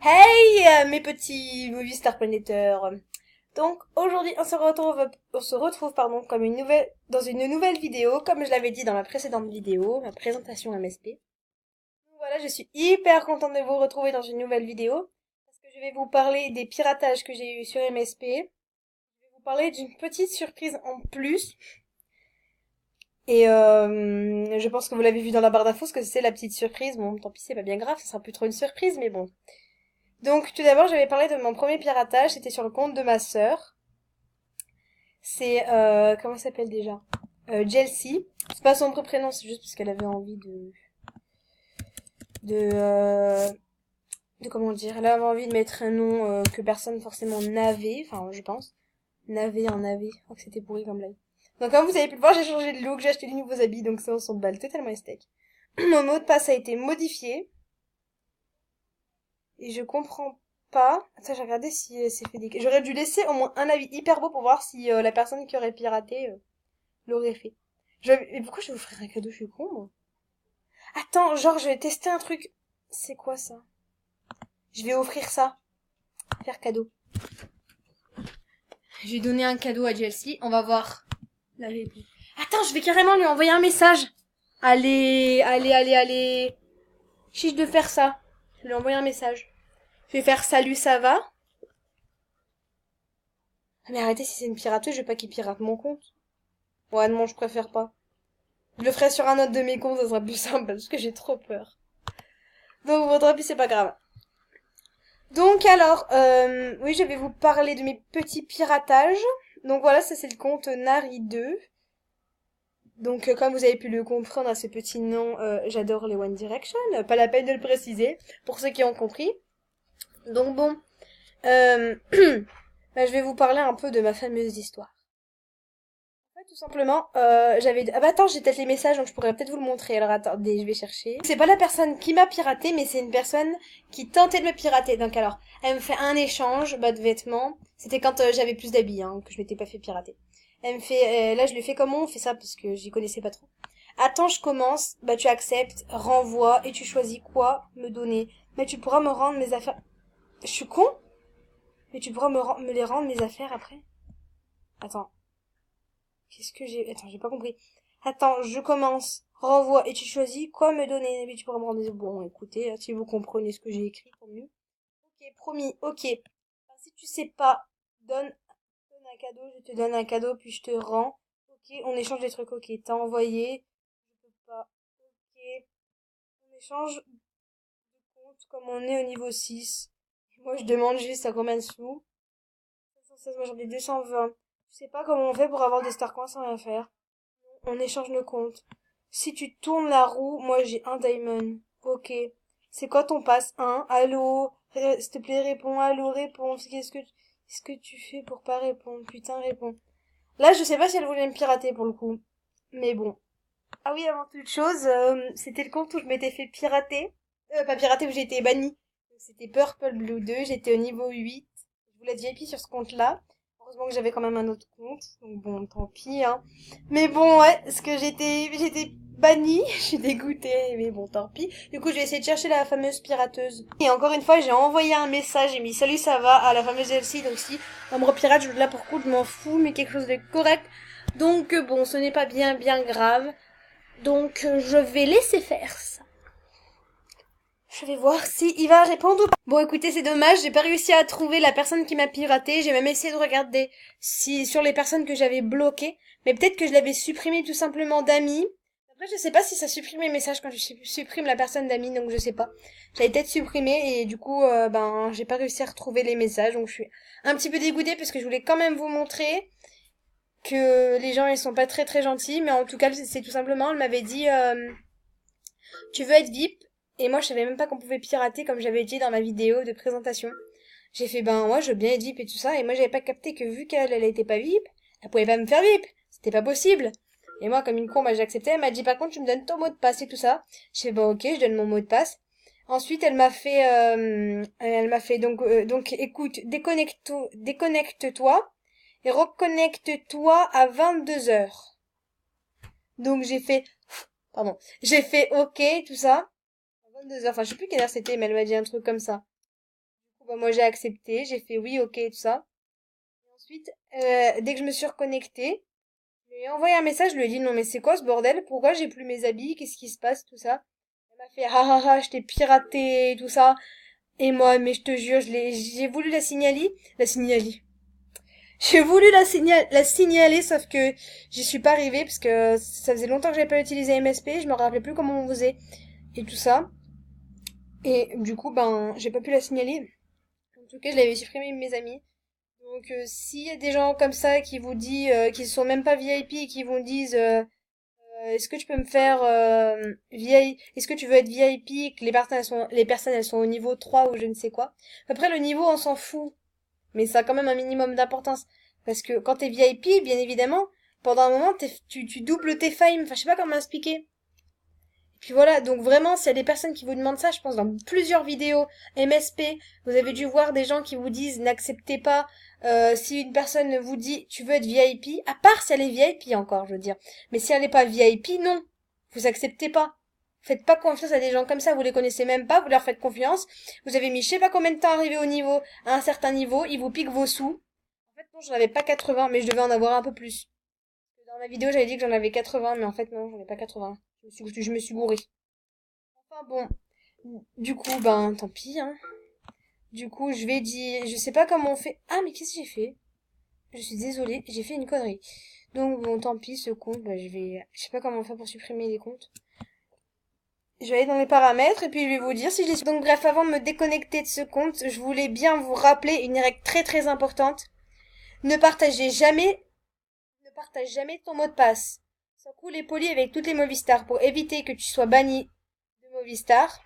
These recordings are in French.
Hey mes petits movie star planeteurs. Donc aujourd'hui on se retrouve pardon comme une nouvelle dans une nouvelle vidéo comme je l'avais dit dans ma précédente vidéo, ma présentation MSP. Donc voilà, je suis hyper contente de vous retrouver dans une nouvelle vidéo parce que je vais vous parler des piratages que j'ai eu sur MSP. Je vais vous parler d'une petite surprise en plus et je pense que vous l'avez vu dans la barre d'infos ce que c'est la petite surprise. Bon, tant pis, c'est pas bien grave, ça sera plus trop une surprise mais bon. Donc, tout d'abord, j'avais parlé de mon premier piratage, c'était sur le compte de ma sœur. C'est, comment elle s'appelle déjà? Chelsea. C'est pas son vrai prénom, c'est juste parce qu'elle avait envie de, euh, de comment dire, elle avait envie de mettre un nom que personne forcément n'avait, enfin, je pense. N'avait en avait. Je crois que c'était pourri comme blague. Donc, comme vous avez pu le voir, j'ai changé de look, j'ai acheté des nouveaux habits, donc ça, on s'en balle totalement les steaks. Mon mot de passe a été modifié. Et je comprends pas. Attends, j'ai regardé si c'est fait des... J'aurais dû laisser au moins un avis hyper beau pour voir si la personne qui aurait piraté l'aurait fait. Mais pourquoi je vais vous ferais un cadeau, je suis con, moi. Attends, genre, je vais tester un truc. C'est quoi ça? Je vais offrir ça. Faire cadeau. Je vais donner un cadeau à Chelsea. On va voir la réponse. Attends, je vais carrément lui envoyer un message. Allez, allez, allez, allez. Chiche de faire ça. Je vais lui envoyer un message. Je vais faire salut, ça va? Ah, mais arrêtez, si c'est une pirateuse, je veux pas qu'il pirate mon compte. Ouais, non, je préfère pas. Je le ferai sur un autre de mes comptes, ça sera plus simple, parce que j'ai trop peur. Donc, votre avis, c'est pas grave. Donc, alors, oui, je vais vous parler de mes petits piratages. Donc voilà, ça c'est le compte Nari 2. Donc, comme vous avez pu le comprendre à ce petit nom, j'adore les One Direction. Pas la peine de le préciser, pour ceux qui ont compris. Donc bon, bah, je vais vous parler un peu de ma fameuse histoire. Ouais, tout simplement, j'avais... Ah bah attends, j'ai peut-être les messages, donc je pourrais peut-être vous le montrer. Alors attendez, je vais chercher. C'est pas la personne qui m'a piraté, mais c'est une personne qui tentait de me pirater. Donc alors, elle me fait un échange, bah, de vêtements. C'était quand j'avais plus d'habits, hein, que je m'étais pas fait pirater. Elle me fait... là, je lui fais comment on fait ça, parce que j'y connaissais pas trop. Attends, je commence. Bah tu acceptes, renvoie, et tu choisis quoi me donner. Mais tu pourras me rendre mes affaires... Je suis con? Mais tu pourras me les rendre mes affaires après? Attends. Qu'est-ce que j'ai... Attends, j'ai pas compris. Attends, je commence. Renvoie et tu choisis quoi me donner. Mais tu pourras me rendre des... Bon, écoutez, si vous comprenez ce que j'ai écrit, tant mieux. Ok, promis, ok. Enfin, si tu sais pas, donne un cadeau, je te donne un cadeau, puis je te rends. Ok, on échange des trucs, ok. T'as envoyé, je peux pas. Ok, on échange de compte comme on est au niveau 6. Moi, je demande juste à combien de sous. 516, moi j'en ai 220. Je sais pas comment on fait pour avoir des star coins sans rien faire. On échange nos comptes. Si tu tournes la roue, moi j'ai un diamond. Ok. C'est quoi ton passe? Un. Allô? S'il te plaît, réponds. Allô, réponds. Qu'est-ce que tu fais pour pas répondre? Putain, réponds. Là, je sais pas si elle voulait me pirater pour le coup. Mais bon. Ah oui, avant toute chose, c'était le compte où je m'étais fait pirater. Pas pirater, où j'ai été bannie. C'était Purple Blue 2, j'étais au niveau 8. Je voulais VIP sur ce compte-là. Heureusement que j'avais quand même un autre compte. Donc bon, tant pis, hein. Mais bon, ouais, parce que j'étais bannie. Je suis dégoûtée, mais bon, tant pis. Du coup, j'ai essayé de chercher la fameuse pirateuse. Et encore une fois, j'ai envoyé un message, j'ai mis salut, ça va, à la fameuse Elsie. Donc si on me repirate, là pour coup, je m'en fous, mais quelque chose de correct. Donc bon, ce n'est pas bien grave. Donc je vais laisser faire ça. Je vais voir si il va répondre ou pas. Bon, écoutez, c'est dommage, j'ai pas réussi à trouver la personne qui m'a piraté. J'ai même essayé de regarder si sur les personnes que j'avais bloquées, mais peut-être que je l'avais supprimé tout simplement d'amis. Après, je sais pas si ça supprime les messages quand je supprime la personne d'amis, donc je sais pas. J'avais peut-être supprimé et du coup, ben, j'ai pas réussi à retrouver les messages, donc je suis un petit peu dégoûtée parce que je voulais quand même vous montrer que les gens ils sont pas très gentils, mais en tout cas, c'est tout simplement, elle m'avait dit, tu veux être VIP? Et moi, je savais même pas qu'on pouvait pirater comme j'avais dit dans ma vidéo de présentation. J'ai fait, ben, moi, je veux bien être VIP et tout ça. Et moi, j'avais pas capté que vu qu'elle, elle était pas VIP, elle pouvait pas me faire VIP. C'était pas possible. Et moi, comme une con, bah, j'ai accepté. Elle m'a dit, par contre, tu me donnes ton mot de passe et tout ça. Je fais, bon, ok, je donne mon mot de passe. Ensuite, elle m'a fait, donc, écoute, déconnecte-toi et reconnecte-toi à 22 heures. Donc, j'ai fait ok, tout ça. 22 heures, enfin je sais plus quelle heure c'était, mais elle m'a dit un truc comme ça. Bah, moi j'ai accepté, j'ai fait oui, ok, tout ça. Et ensuite, dès que je me suis reconnectée, je lui ai envoyé un message, je lui ai dit non mais c'est quoi ce bordel? Pourquoi j'ai plus mes habits? Qu'est-ce qui se passe? Tout ça. Elle m'a fait ah ah ah, je t'ai piraté, tout ça. Et moi, mais je te jure, j'ai voulu la signaler. J'ai voulu la signaler, sauf que j'y suis pas arrivée parce que ça faisait longtemps que j'avais pas utilisé MSP, je me rappelais plus comment on faisait et tout ça. Et du coup, ben, j'ai pas pu la signaler. En tout cas, je l'avais supprimé de mes amis. Donc, s'il y a des gens comme ça qui vous disent, qui sont même pas VIP et qui vous disent, est-ce que tu peux me faire est-ce que tu veux être VIP et que les personnes elles sont au niveau 3 ou je ne sais quoi. Après le niveau on s'en fout, mais ça a quand même un minimum d'importance parce que quand t'es VIP, bien évidemment, pendant un moment tu doubles tes fames, enfin je sais pas comment expliquer. Puis voilà, donc vraiment, s'il y a des personnes qui vous demandent ça, je pense dans plusieurs vidéos MSP, vous avez dû voir des gens qui vous disent n'acceptez pas si une personne vous dit tu veux être VIP, à part si elle est VIP encore, je veux dire. Mais si elle n'est pas VIP, non, vous acceptez pas. Faites pas confiance à des gens comme ça, vous les connaissez même pas, vous leur faites confiance. Vous avez mis je sais pas combien de temps à arriver au niveau, à un certain niveau, ils vous piquent vos sous. En fait, non, j'en avais pas 80, mais je devais en avoir un peu plus. Dans ma vidéo, j'avais dit que j'en avais 80, mais en fait, non, j'en ai pas 80. Je me suis gourée. Enfin bon, du coup, ben, tant pis, hein. Du coup, je vais dire, je sais pas comment on fait. Ah, mais qu'est-ce que j'ai fait? Je suis désolée, j'ai fait une connerie. Donc bon, tant pis, ce compte, bah, je sais pas comment on fait pour supprimer les comptes. Je vais aller dans les paramètres et puis je vais vous dire si je les... Donc bref, avant de me déconnecter de ce compte, je voulais bien vous rappeler une règle très très importante. Ne partagez jamais, ne partage jamais ton mot de passe. Sois cool et poli avec toutes les Movistar pour éviter que tu sois banni de Movistar.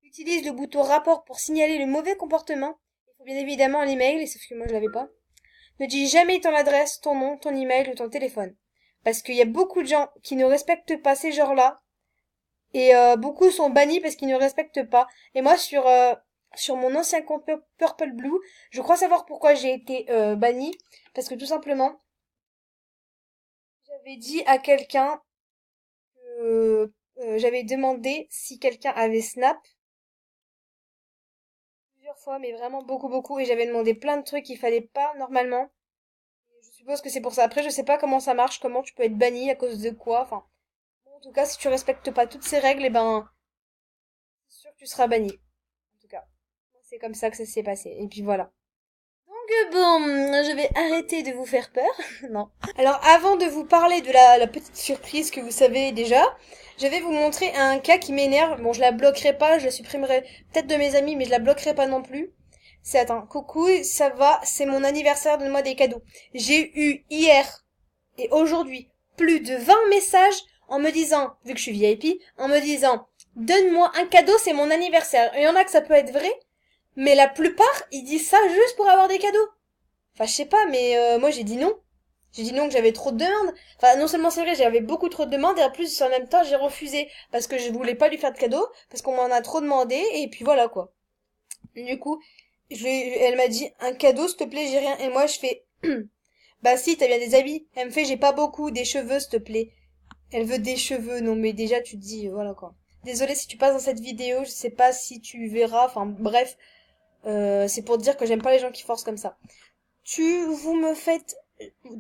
Utilise le bouton rapport pour signaler le mauvais comportement. Il faut bien évidemment l'email, sauf que moi je l'avais pas. Ne dis jamais ton adresse, ton nom, ton email ou ton téléphone. Parce qu'il y a beaucoup de gens qui ne respectent pas ces genres-là. Et beaucoup sont bannis parce qu'ils ne respectent pas. Et moi sur mon ancien compte Purple Blue, je crois savoir pourquoi j'ai été banni. Parce que tout simplement, j'avais dit à quelqu'un que j'avais demandé si quelqu'un avait Snap plusieurs fois, mais vraiment beaucoup, beaucoup, et j'avais demandé plein de trucs qu'il fallait pas normalement. Et je suppose que c'est pour ça. Après, je sais pas comment ça marche, comment tu peux être banni, à cause de quoi. Enfin, bon, en tout cas, si tu respectes pas toutes ces règles, eh ben, c'est sûr que tu seras banni. En tout cas, c'est comme ça que ça s'est passé. Et puis voilà. Donc bon, je vais arrêter de vous faire peur. Non. Alors, avant de vous parler de la petite surprise que vous savez déjà, je vais vous montrer un cas qui m'énerve. Bon, je la bloquerai pas, je la supprimerai peut-être de mes amis, mais je la bloquerai pas non plus. C'est, attends, coucou, ça va, c'est mon anniversaire, donne-moi des cadeaux. J'ai eu hier et aujourd'hui plus de 20 messages en me disant, vu que je suis VIP, en me disant, donne-moi un cadeau, c'est mon anniversaire. Il y en a que ça peut être vrai, mais la plupart, ils disent ça juste pour avoir des cadeaux. Enfin, je sais pas, mais moi j'ai dit non. J'ai dit non, que j'avais trop de demandes. Enfin, non seulement c'est vrai, j'avais beaucoup trop de demandes, et en plus, en même temps, j'ai refusé. Parce que je voulais pas lui faire de cadeaux, parce qu'on m'en a trop demandé, et puis voilà, quoi. Du coup, elle m'a dit, un cadeau, s'il te plaît, j'ai rien. Et moi, je fais, bah si, t'as bien des habits. Elle me fait, j'ai pas beaucoup, des cheveux, s'il te plaît. Elle veut des cheveux, non, mais déjà, tu te dis, voilà, quoi. Désolée si tu passes dans cette vidéo, je sais pas si tu verras, enfin, bref. C'est pour te dire que j'aime pas les gens qui forcent comme ça. Vous me faites...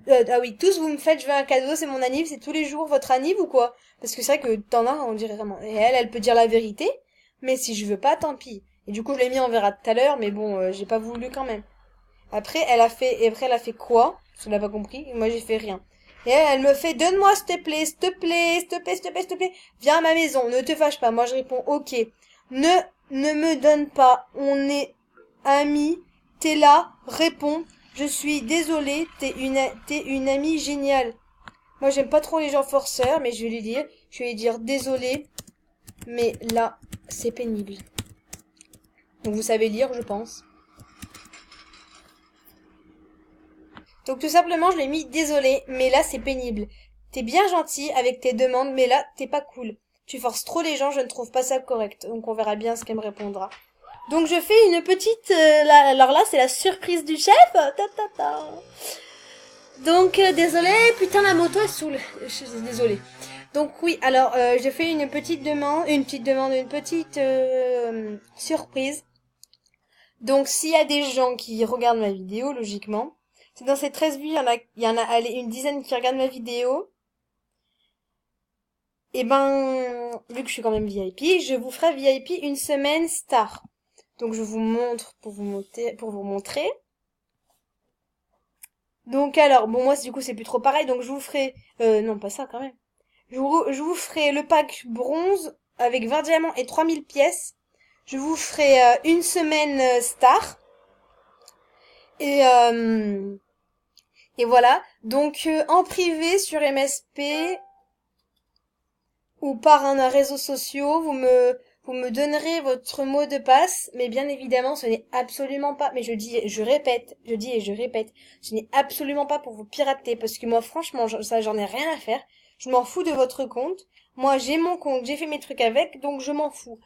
ah oui, tous vous me faites, je veux un cadeau, c'est mon anniv, c'est tous les jours votre anniv ou quoi? Parce que c'est vrai que t'en as, on dirait vraiment. Et elle peut dire la vérité, mais si je veux pas, tant pis. Et du coup, je l'ai mis, on verra tout à l'heure, mais bon, j'ai pas voulu quand même. Après, elle a fait quoi? Je l'ai pas compris, et moi j'ai fait rien. Et elle me fait, donne-moi s'il te plaît, s'il te plaît, s'il te plaît, s'il te plaît, s'il te plaît. Viens à ma maison, ne te fâche pas. Moi je réponds, ok. Ne, ne me donne pas, on est amis, t'es là, réponds. Je suis désolée, t'es une amie géniale. Moi j'aime pas trop les gens forceurs, mais je vais lui dire désolée, mais là, c'est pénible. Donc vous savez lire, je pense. Donc tout simplement, je l'ai mis désolé, mais là c'est pénible. T'es bien gentil avec tes demandes, mais là t'es pas cool. Tu forces trop les gens, je ne trouve pas ça correct. Donc on verra bien ce qu'elle me répondra. Donc je fais une petite... alors là c'est la surprise du chef. Ta, ta, ta. Donc désolé, putain la moto elle saoule. Je suis désolée. Donc oui, alors j'ai fait une petite surprise. Donc s'il y a des gens qui regardent ma vidéo, logiquement, c'est dans ces 13 vues, il y en a allez, une dizaine qui regardent ma vidéo. Et ben, vu que je suis quand même VIP, je vous ferai VIP une semaine star. Donc je vous montre pour vous montrer. Donc alors, bon moi du coup c'est plus trop pareil, donc je vous ferai, non pas ça quand même. Je vous ferai le pack bronze avec 20 diamants et 3000 pièces. Je vous ferai une semaine star. Et, euh, et voilà. Donc en privé sur MSP ou par un réseau social, vous me donnerez votre mot de passe, mais bien évidemment, ce n'est absolument pas, mais je répète, je dis et je répète, ce n'est absolument pas pour vous pirater, parce que moi, franchement, ça, j'en ai rien à faire. Je m'en fous de votre compte. Moi, j'ai mon compte, j'ai fait mes trucs avec, donc je m'en fous.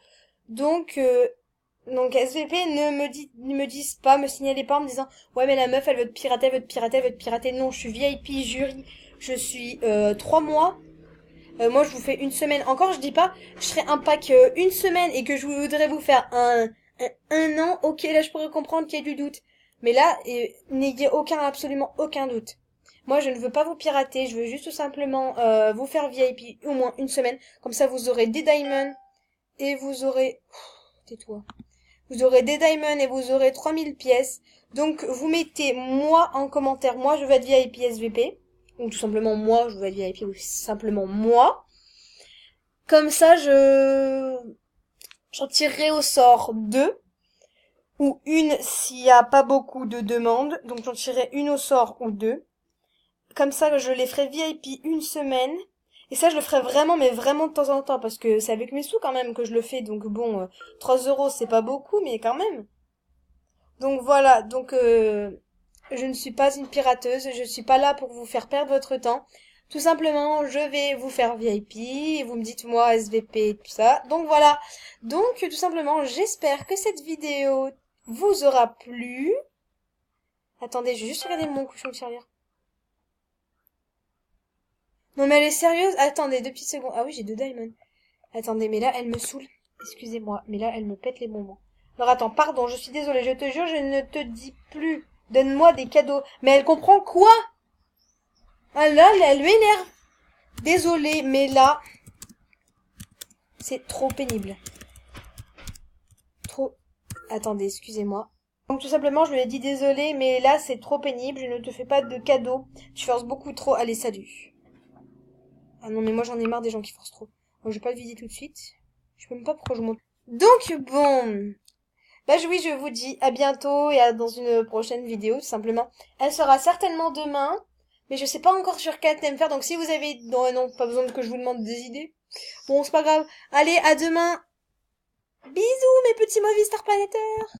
Donc, SVP ne me disent pas, me signalez pas en me disant, ouais, mais la meuf, elle veut te pirater, elle veut te pirater, elle veut te pirater. Non, je suis VIP jury, je suis 3 mois. Moi, je vous fais une semaine. Encore, je dis pas, je ferai un pack une semaine et que je voudrais vous faire un an. Ok, là, je pourrais comprendre qu'il y ait du doute. Mais là, n'ayez absolument aucun doute. Moi, je ne veux pas vous pirater. Je veux juste tout simplement vous faire VIP au moins une semaine. Comme ça, vous aurez des diamonds et vous aurez... Tais-toi. Vous aurez des diamonds et vous aurez 3000 pièces. Donc, vous mettez moi en commentaire. Moi, je veux être VIP SVP. Ou tout simplement moi, je veux être VIP ou simplement moi. Comme ça, j'en tirerai au sort deux. Ou une s'il n'y a pas beaucoup de demandes. Donc j'en tirerai une au sort ou deux. Comme ça, je les ferai VIP une semaine. Et ça, je le ferai vraiment, mais vraiment de temps en temps. Parce que c'est avec mes sous quand même que je le fais. Donc bon, 3 euros, c'est pas beaucoup, mais quand même. Donc voilà, donc je ne suis pas une pirateuse, je suis pas là pour vous faire perdre votre temps. Tout simplement, je vais vous faire VIP et vous me dites moi SVP et tout ça. Donc voilà. Donc tout simplement, j'espère que cette vidéo vous aura plu. Attendez, je vais juste regarder mon cochon de tirelire. Non mais elle est sérieuse? Attendez, 2 petites secondes. Ah oui, j'ai 2 diamonds. Attendez, mais là elle me saoule. Excusez-moi, mais là elle me pète les bonbons. Alors attends, pardon, je suis désolée, je te jure, je ne te dis plus. Donne-moi des cadeaux. Mais elle comprend quoi? Ah là, elle m'énerve. Désolée, mais là, c'est trop pénible. Trop... Attendez, excusez-moi. Donc tout simplement, je lui ai dit désolée, mais là, c'est trop pénible. Je ne te fais pas de cadeaux. Tu forces beaucoup trop. Allez, salut. Ah non, mais moi, j'en ai marre des gens qui forcent trop. Moi, je vais pas le vider tout de suite. Je sais même pas pourquoi je monte. Donc, bon... Bah oui, je vous dis à bientôt et dans une prochaine vidéo, tout simplement. Elle sera certainement demain, mais je sais pas encore sur quel thème faire, donc si vous avez... Non, non, pas besoin que je vous demande des idées. Bon, c'est pas grave. Allez, à demain. Bisous, mes petits mauvais stars planétaires.